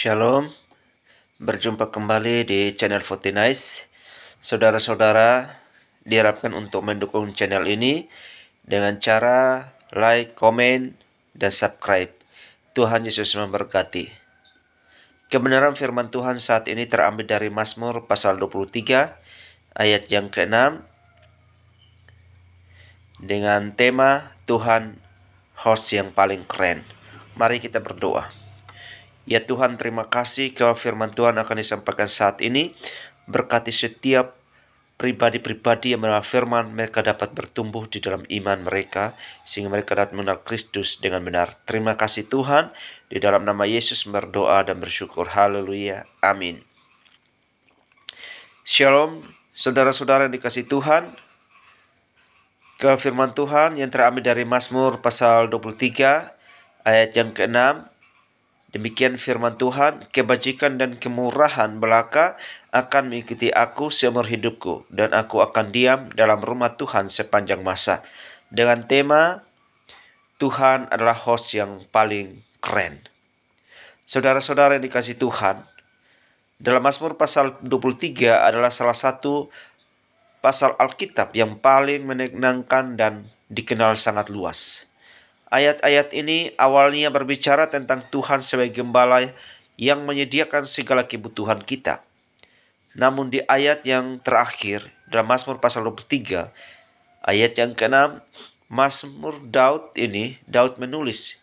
Shalom, berjumpa kembali di channel Fortinice. Saudara-saudara diharapkan untuk mendukung channel ini dengan cara like, komen, dan subscribe. Tuhan Yesus memberkati. Kebenaran firman Tuhan saat ini terambil dari Mazmur pasal 23 ayat yang ke-6 dengan tema Tuhan host yang paling keren. Mari kita berdoa. Ya Tuhan, terima kasih kalau firman Tuhan akan disampaikan saat ini. Berkati setiap pribadi-pribadi yang mendengar firman, mereka dapat bertumbuh di dalam iman mereka, sehingga mereka dapat mengenal Kristus dengan benar. Terima kasih Tuhan, di dalam nama Yesus berdoa dan bersyukur. Haleluya. Amin. Shalom, saudara-saudara yang dikasihi Tuhan. Ke firman Tuhan yang terambil dari Mazmur pasal 23 ayat yang ke-6. Demikian firman Tuhan, kebajikan dan kemurahan belaka akan mengikuti aku seumur hidupku, dan aku akan diam dalam rumah Tuhan sepanjang masa. Dengan tema, Tuhan adalah host yang paling keren. Saudara-saudara yang dikasihi Tuhan, dalam Mazmur pasal 23 adalah salah satu pasal Alkitab yang paling menyenangkan dan dikenal sangat luas. Ayat-ayat ini awalnya berbicara tentang Tuhan sebagai gembala yang menyediakan segala kebutuhan kita. Namun di ayat yang terakhir dalam Mazmur pasal 23 ayat yang ke-6, Mazmur Daud menulis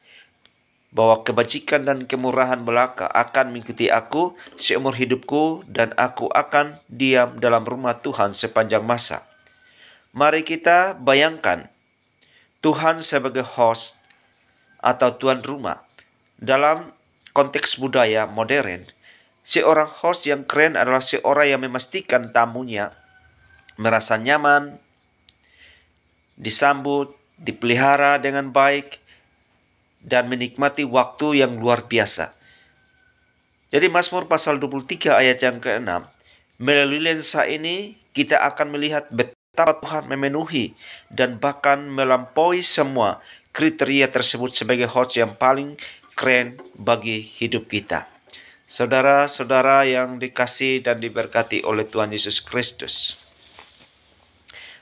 bahwa kebajikan dan kemurahan belaka akan mengikuti aku seumur hidupku, dan aku akan diam dalam rumah Tuhan sepanjang masa. Mari kita bayangkan Tuhan sebagai host atau tuan rumah. Dalam konteks budaya modern, seorang host yang keren adalah seorang yang memastikan tamunya merasa nyaman, disambut, dipelihara dengan baik, dan menikmati waktu yang luar biasa. Jadi Mazmur pasal 23 ayat yang ke-6, melalui lensa ini kita akan melihat betapa Tuhan memenuhi dan bahkan melampaui semua kriteria tersebut sebagai host yang paling keren bagi hidup kita. Saudara-saudara yang dikasihi dan diberkati oleh Tuhan Yesus Kristus,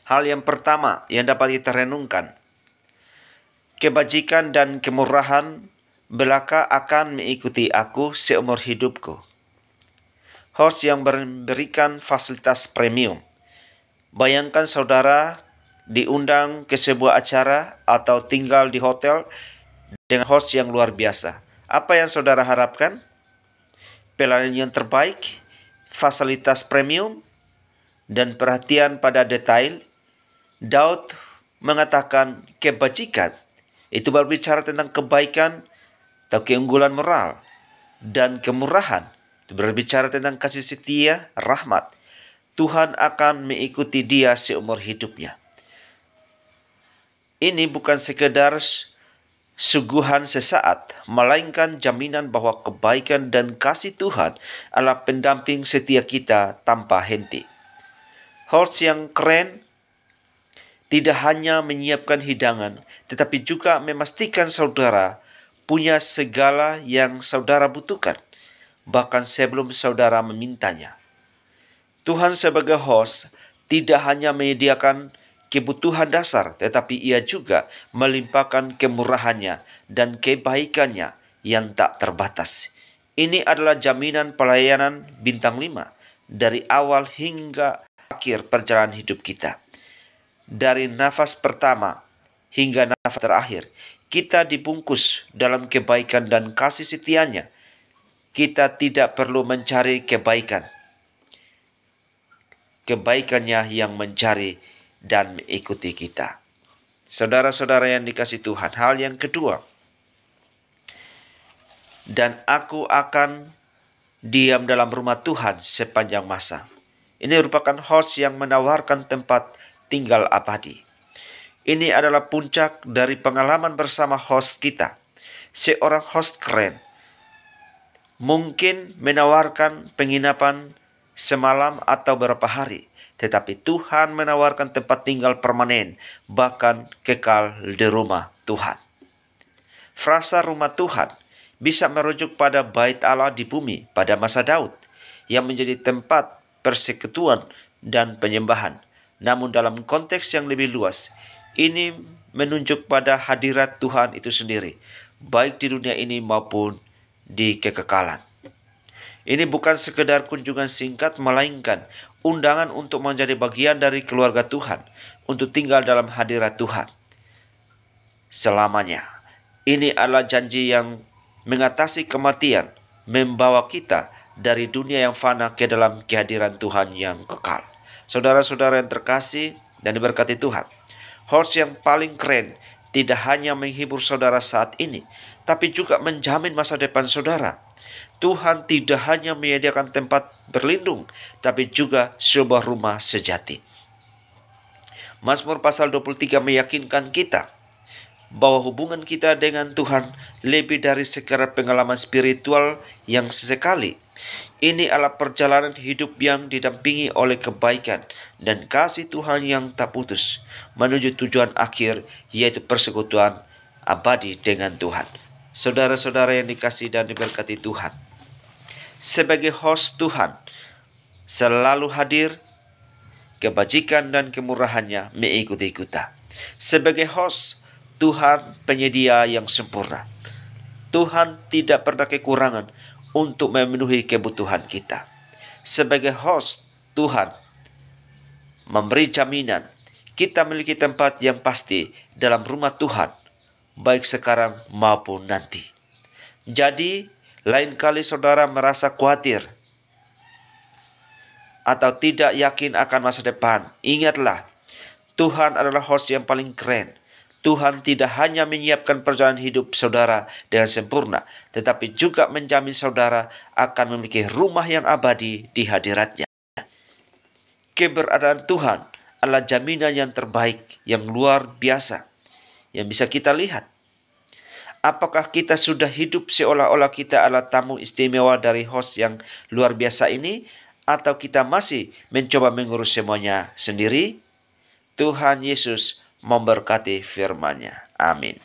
hal yang pertama yang dapat kita renungkan, kebajikan dan kemurahan belaka akan mengikuti aku seumur hidupku. Host yang memberikan fasilitas premium. Bayangkan saudara diundang ke sebuah acara atau tinggal di hotel dengan host yang luar biasa. Apa yang saudara harapkan? Pelayanan yang terbaik, fasilitas premium, dan perhatian pada detail. Daud mengatakan kebajikan itu berbicara tentang kebaikan atau keunggulan moral, dan kemurahan itu berbicara tentang kasih setia, rahmat. Tuhan akan mengikuti dia seumur hidupnya. Ini bukan sekedar suguhan sesaat, melainkan jaminan bahwa kebaikan dan kasih Tuhan adalah pendamping setia kita tanpa henti. Host yang keren tidak hanya menyiapkan hidangan, tetapi juga memastikan saudara punya segala yang saudara butuhkan, bahkan sebelum saudara memintanya. Tuhan sebagai host tidak hanya menyediakan kebutuhan dasar, tetapi ia juga melimpahkan kemurahannya dan kebaikannya yang tak terbatas. Ini adalah jaminan pelayanan bintang 5 dari awal hingga akhir perjalanan hidup kita. Dari nafas pertama hingga nafas terakhir, kita dibungkus dalam kebaikan dan kasih setianya. Kita tidak perlu mencari kebaikan. Kebaikannya yang mencari dan mengikuti kita. Saudara-saudara yang dikasihi Tuhan, hal yang kedua, dan aku akan diam dalam rumah Tuhan sepanjang masa. Ini merupakan host yang menawarkan tempat tinggal abadi. Ini adalah puncak dari pengalaman bersama host kita. Seorang host keren mungkin menawarkan penginapan semalam atau beberapa hari, tetapi Tuhan menawarkan tempat tinggal permanen, bahkan kekal di rumah Tuhan. Frasa rumah Tuhan bisa merujuk pada bait Allah di bumi pada masa Daud yang menjadi tempat persekutuan dan penyembahan. Namun dalam konteks yang lebih luas, ini menunjuk pada hadirat Tuhan itu sendiri, baik di dunia ini maupun di kekekalan. Ini bukan sekedar kunjungan singkat, melainkan undangan untuk menjadi bagian dari keluarga Tuhan, untuk tinggal dalam hadirat Tuhan selamanya. Ini adalah janji yang mengatasi kematian, membawa kita dari dunia yang fana ke dalam kehadiran Tuhan yang kekal. Saudara-saudara yang terkasih dan diberkati Tuhan, host yang paling keren tidak hanya menghibur saudara saat ini, tapi juga menjamin masa depan saudara. Tuhan tidak hanya menyediakan tempat berlindung, tapi juga sebuah rumah sejati. Mazmur pasal 23 meyakinkan kita bahwa hubungan kita dengan Tuhan lebih dari sekadar pengalaman spiritual yang sesekali. Ini adalah perjalanan hidup yang didampingi oleh kebaikan dan kasih Tuhan yang tak putus menuju tujuan akhir, yaitu persekutuan abadi dengan Tuhan. Saudara-saudara yang dikasihi dan diberkati Tuhan, sebagai host Tuhan selalu hadir, kebajikan dan kemurahannya mengikuti kita. Sebagai host Tuhan penyedia yang sempurna. Tuhan tidak pernah kekurangan untuk memenuhi kebutuhan kita. Sebagai host Tuhan memberi jaminan kita memiliki tempat yang pasti dalam rumah Tuhan, baik sekarang maupun nanti. Jadi, lain kali saudara merasa khawatir atau tidak yakin akan masa depan, ingatlah, Tuhan adalah host yang paling keren. Tuhan tidak hanya menyiapkan perjalanan hidup saudara dengan sempurna, tetapi juga menjamin saudara akan memiliki rumah yang abadi di hadiratnya. Keberadaan Tuhan adalah jaminan yang terbaik, yang luar biasa, yang bisa kita lihat. Apakah kita sudah hidup seolah-olah kita adalah tamu istimewa dari host yang luar biasa ini, atau kita masih mencoba mengurus semuanya sendiri? Tuhan Yesus memberkati firman-Nya. Amin.